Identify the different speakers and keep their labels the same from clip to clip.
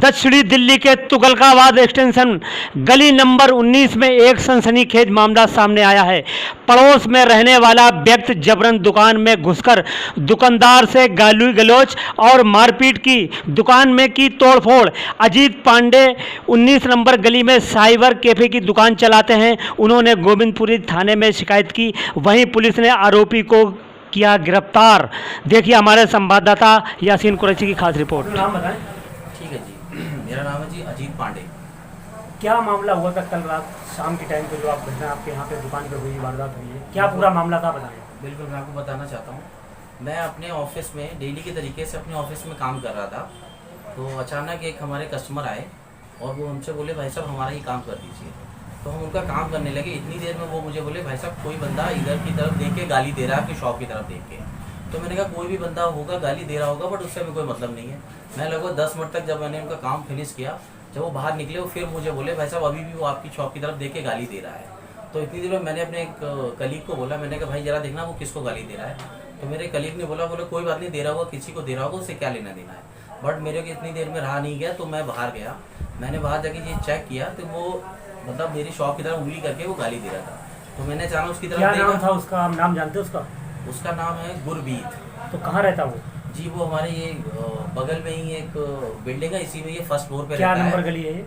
Speaker 1: दक्षिणी दिल्ली के तुगलकाबाद एक्सटेंशन गली नंबर 19 में एक सनसनीखेज मामला सामने आया है। पड़ोस में रहने वाला व्यक्ति जबरन दुकान में घुसकर दुकानदार से गाली गलौज और मारपीट की। दुकान में की तोड़फोड़। अजीत पांडे 19 नंबर गली में साइबर कैफे की दुकान चलाते हैं। उन्होंने गोविंदपुरी थाने में शिकायत की। वहीं पुलिस ने आरोपी को किया गिरफ्तार। देखिए हमारे संवाददाता यासीन कुरैशी की खास रिपोर्ट। नाम बताएं।
Speaker 2: ठीक है जी, मेरा नाम है जी अजीत पांडे।
Speaker 1: क्या मामला हुआ था कल रात शाम के टाइम पे जो आप घटना आपके यहाँ पे दुकान पे हुई, वारदात हुई है, क्या पूरा मामला था बताएं।
Speaker 2: बिल्कुल, मैं आपको बताना चाहता हूँ। मैं अपने ऑफिस में डेली के तरीके से अपने ऑफिस में काम कर रहा था, तो अचानक एक हमारे कस्टमर आए और वो हमसे बोले भाई साहब हमारा ही काम कर दीजिए। तो हम उनका काम करने लगे। इतनी देर में वो मुझे बोले भाई साहब कोई बंदा इधर की तरफ देख के गाली दे रहा है, आपकी शॉप की तरफ देख के। तो मैंने कहा कोई भी बंदा होगा गाली दे रहा होगा, बट उससे हमें कोई मतलब नहीं है। मैं लगभग 10 मिनट तक जब मैंने उनका काम फिनिश किया, जब वो बाहर निकले वो फिर मुझे बोले भाई साहब अभी भी वो आपकी शॉप की तरफ देख के गाली दे रहा है। तो इतनी देर में मैंने अपने एक कलीग को बोला, मैंने कहा भाई जरा देखना वो किसको गाली दे रहा है। तो मेरे कलीग ने बोला कोई बात नहीं, दे रहा होगा किसी को दे रहा होगा, उससे क्या लेना देना है। बट मेरे को इतनी देर में रहा नहीं गया, तो मैं बाहर गया। मैंने बाहर जाके ये चेक किया तो वो मतलब मेरी शॉप की तरफ उंगली करके वो गाली दे रहा था। तो मैंने चाहा उसकी तरफ
Speaker 1: क्या नाम था उसका, आप नाम जानते हो उसका?
Speaker 2: उसका नाम है गुरबीत।
Speaker 1: तो कहाँ रहता वो?
Speaker 2: जी वो हमारे ये बगल में ही एक बिल्डिंग है, इसी में ये फर्स्ट फ्लोर पे
Speaker 1: क्या
Speaker 2: रहता है।
Speaker 1: नंबर गली है ये?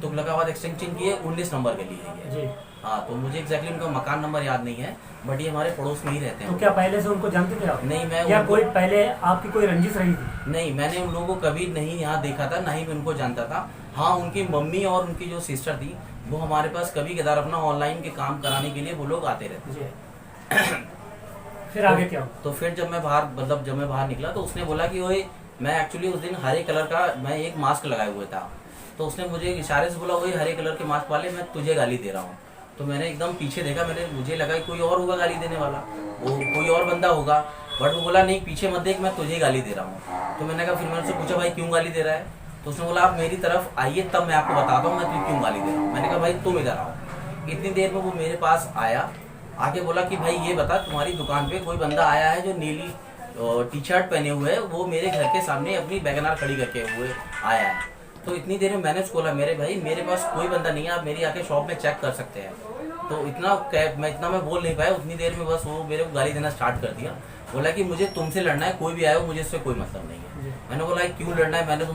Speaker 2: तुगलकाबाद एक्सटेंशन की है, 19 नंबर गली है ये
Speaker 1: जी।
Speaker 2: हाँ, तो मुझे एग्जैक्टली उनका मकान नंबर याद नहीं है, बट ये हमारे पड़ोस में ही रहते हैं।
Speaker 1: तो क्या पहले से उनको जानते थे आप?
Speaker 2: नहीं, मैं
Speaker 1: या कोई पहले आपकी कोई रंजिश रही थी?
Speaker 2: नहीं, मैंने उन लोगों को कभी नहीं यहाँ देखा था, ना ही मैं उनको जानता था। हाँ, उनकी मम्मी और उनकी जो सिस्टर थी वो हमारे पास कभी कदार अपना ऑनलाइन के काम कराने के लिए वो लोग आते रहते थे।
Speaker 1: फिर आगे क्या?
Speaker 2: तो फिर जब मैं बाहर निकला तो उसने बोला कि वही मैं एक्चुअली उस दिन हरे कलर का मैं एक मास्क लगाए हुए था। तो उसने मुझे इशारे से बोला वही हरे कलर के मास्क वाले मैं तुझे गाली दे रहा हूँ। तो मैंने एकदम पीछे देखा, मुझे लगा कोई और होगा गाली देने वाला, वो कोई और बंदा होगा। बट वो बोला नहीं पीछे मत देख, मैं तुझे गाली दे रहा हूँ। तो मैंने कहा फिर मैंने उससे पूछा भाई क्यों गाली दे रहा है। तो उसने बोला आप मेरी तरफ आइए तब मैं आपको बताता हूँ मैं तुझे क्यों गाली दे रहा हूँ। मैंने कहा भाई तुम इधर आओ। इतनी देर में वो मेरे पास आया, आके बोला कि भाई ये बता तुम्हारी दुकान पे कोई बंदा आया है जो नीली टी शर्ट पहने हुए है, वो मेरे घर के सामने अपनी वैगनआर खड़ी करके हुए आया है। तो इतनी देर में मैंने उसको बोला मेरे भाई मेरे पास कोई बंदा नहीं है, आप मेरी आके शॉप में चेक कर सकते हैं। तो इतना मैं बोल नहीं पाया। उतनी देर में बस वो मेरे को गाली देना स्टार्ट कर दिया। बोला कि मुझे तुमसे लड़ना है, कोई भी आया हो मुझे इससे कोई मतलब नहीं है। मैंने बोला क्यों लड़ना है, मेरे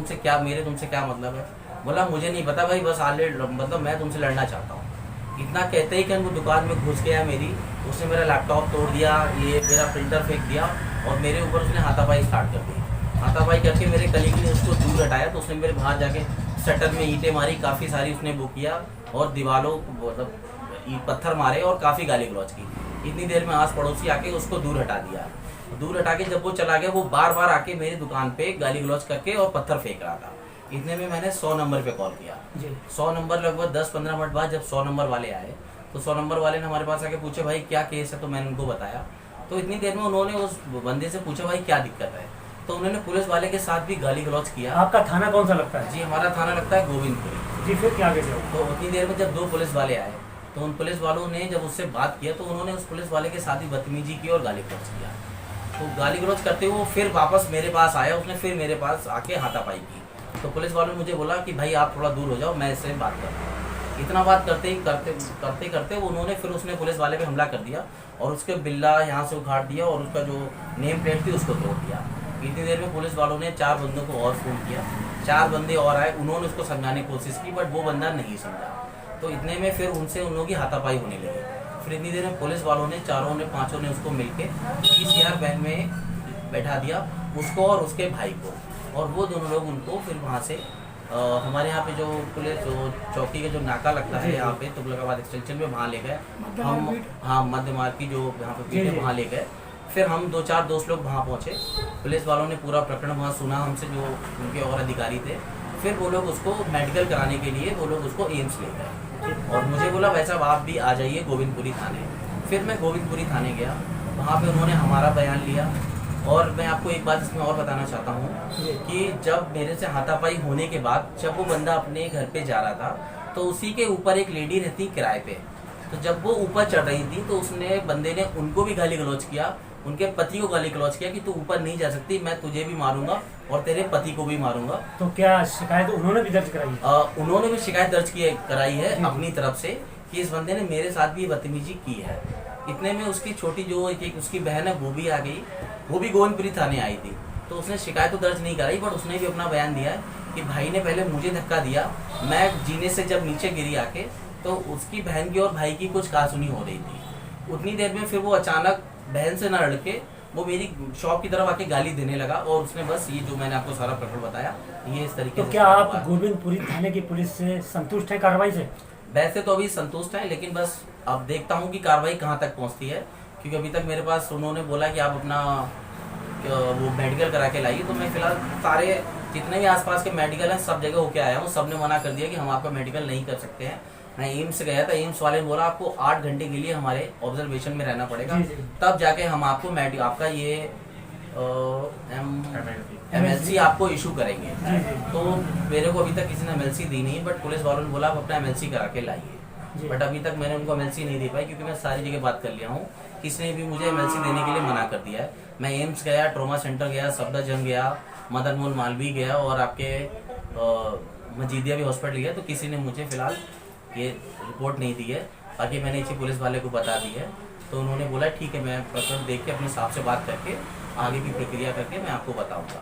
Speaker 2: तुमसे क्या मतलब है। बोला मुझे नहीं पता भाई, बस मतलब मैं तुमसे लड़ना चाहता हूँ। इतना कहते ही कि वो दुकान में घुस गया मेरी, उसने मेरा लैपटॉप तोड़ दिया, ये मेरा प्रिंटर फेंक दिया और मेरे ऊपर उसने हाथापाई स्टार्ट कर दी। हाथापाई करके मेरे कलीग ने उसको दूर हटाया, तो उसने मेरे बाहर जाके शटर में ईंटें मारी, काफ़ी सारी उसने वो किया और दीवारों मतलब पत्थर मारे और काफ़ी गाली गलौज की। इतनी देर में आस पड़ोसी आके उसको दूर हटा दिया। दूर हटा के जब वो चला गया, वो बार बार आके मेरी दुकान पे गाली गलौज करके और पत्थर फेंक रहा था। इतने में मैंने 100 नंबर पे कॉल किया। 100 नंबर लगभग 10-15 मिनट बाद जब 100 नंबर वाले आए तो 100 नंबर वाले ने हमारे पास आके पूछे भाई क्या केस है। तो मैंने उनको बताया। तो इतनी देर में उन्होंने उस बंदे से पूछा भाई क्या दिक्कत है। तो उन्होंने पुलिस वाले के साथ भी गाली गलौज किया।
Speaker 1: आपका थाना कौन सा लगता है?
Speaker 2: जी हमारा थाना लगता है गोविंदपुरी।
Speaker 1: जी फिर क्या आगे?
Speaker 2: तो उतनी देर में जब 2 पुलिस वाले आए तो उन पुलिस वालों ने जब उससे बात किया तो उन्होंने उस पुलिस वाले के साथ ही बदतमीजी की और गाली गलौज किया। तो गाली गलौज करते हुए वो फिर वापस मेरे पास आया, उसने फिर मेरे पास आके हाथापाई की। तो पुलिस वालों ने मुझे बोला कि भाई आप थोड़ा दूर हो जाओ, मैं इससे बात करता हूँ। इतना बात करते करते उन्होंने फिर उसने पुलिस वाले पे हमला कर दिया और उसके बिल्ला यहाँ से उखाड़ दिया और उसका जो नेम प्लेट थी उसको तोड़ दिया। इतनी देर में पुलिस वालों ने 4 बंदों को और फ़ोन किया। 4 बंदे और आए, उन्होंने उसको समझाने की कोशिश की, बट वो बंदा नहीं समझा। तो इतने में फिर उनसे उन लोगों की हाथापाई होने लगी। फिर इतनी देर में पुलिस वालों ने 5 ने उसको मिलके PCR वैन में बैठा दिया, उसको और उसके भाई को। और वो दोनों लोग उनको फिर वहाँ से हमारे यहाँ पे जो पुलिस जो चौकी का जो नाका लगता है यहाँ पे तुगलकाबाद एक्सटेंशन में, वहाँ ले गए हम। हाँ, मध्य मार्ग की जो यहाँ पे पीठ है वहाँ ले गए। फिर हम 2-4 दोस्त लोग वहाँ पहुँचे। पुलिस वालों ने पूरा प्रकरण वहाँ सुना हमसे, जो उनके और अधिकारी थे। फिर वो लोग उसको मेडिकल कराने के लिए वो लोग उसको एम्स ले गए और मुझे बोला भाई साहब आप भी आ जाइए गोविंदपुरी थाने। फिर मैं गोविंदपुरी थाने गया, वहाँ पे उन्होंने हमारा बयान लिया। और मैं आपको एक बात इसमें और बताना चाहता हूँ कि जब मेरे से हाथापाई होने के बाद जब वो बंदा अपने घर पे जा रहा था तो उसी के ऊपर एक लेडी रहती किराए पे। तो जब वो ऊपर चढ़ रही थी तो उसने बंदे ने उनको भी गाली गलौज किया उनके पति को गाली गलौज किया कि तू ऊपर नहीं जा सकती, मैं तुझे भी मारूंगा और तेरे पति को भी मारूंगा।
Speaker 1: तो क्या शिकायत उन्होंने भी दर्ज कराई?
Speaker 2: उन्होंने भी शिकायत दर्ज कराई है
Speaker 1: जी।
Speaker 2: अपनी तरफ से कि इस बंदे ने मेरे साथ भी बदतमीजी की है। इतने में उसकी छोटी जो एक उसकी बहन है वो भी आ गई, वो भी गोविंदपुरी थाने आई थी। तो उसने शिकायत तो दर्ज नहीं कराई, बट उसने भी अपना बयान दिया है कि भाई ने पहले मुझे धक्का दिया, मैं जीने से जब नीचे गिरी आके तो उसकी बहन की और भाई की कुछ कहासुनी हो रही थी। उतनी देर में फिर वो अचानक बहन से न लड़के वो मेरी शॉप की तरफ आके गाली देने लगा, और उसने बस ये जो मैंने आपको सारा प्रकरण बताया ये इस तरीके
Speaker 1: तो
Speaker 2: से।
Speaker 1: क्या आप गोविंदपुरी थाने की पुलिस से संतुष्ट हैं कार्रवाई से?
Speaker 2: वैसे तो अभी संतुष्ट है, लेकिन बस अब देखता हूँ कि कार्रवाई कहाँ तक पहुँचती है, क्योंकि अभी तक मेरे पास उन्होंने बोला कि आप अपना वो मेडिकल करा के लाइए। तो मैं फिलहाल सारे जितने भी आसपास के मेडिकल हैं सब जगह होके आया हूँ, सब ने मना कर दिया कि हम आपका मेडिकल नहीं कर सकते हैं। मैं एम्स गया था, एम्स वाले ने बोला आपको 8 घंटे के लिए हमारे ऑब्जर्वेशन में रहना पड़ेगा, तब जाके हम आपको आपका ये MLC आपको इशू करेंगे। तो मेरे को अभी तक किसी ने MLC दी नहीं, बट पुलिस वालों ने बोला आप अपना MLC करा के लाइए। बट अभी तक मैंने उनको MLC नहीं दे पाई, क्योंकि मैं सारी जगह बात कर लिया हूँ, किसी ने भी मुझे MLC देने के लिए मना कर दिया है। मैं एम्स गया, ट्रॉमा सेंटर गया, सफदरजंग गया, मदन मोहन मालवीय गया और आपके मजीदिया भी हॉस्पिटल गया, तो किसी ने मुझे फिलहाल ये रिपोर्ट नहीं दी है। बाकी मैंने इसी पुलिस वाले को बता दी है, तो उन्होंने बोला ठीक है, मैं प्रकरण देख के अपने हिसाब से बात करके आगे की प्रक्रिया करके मैं आपको बताऊंगा।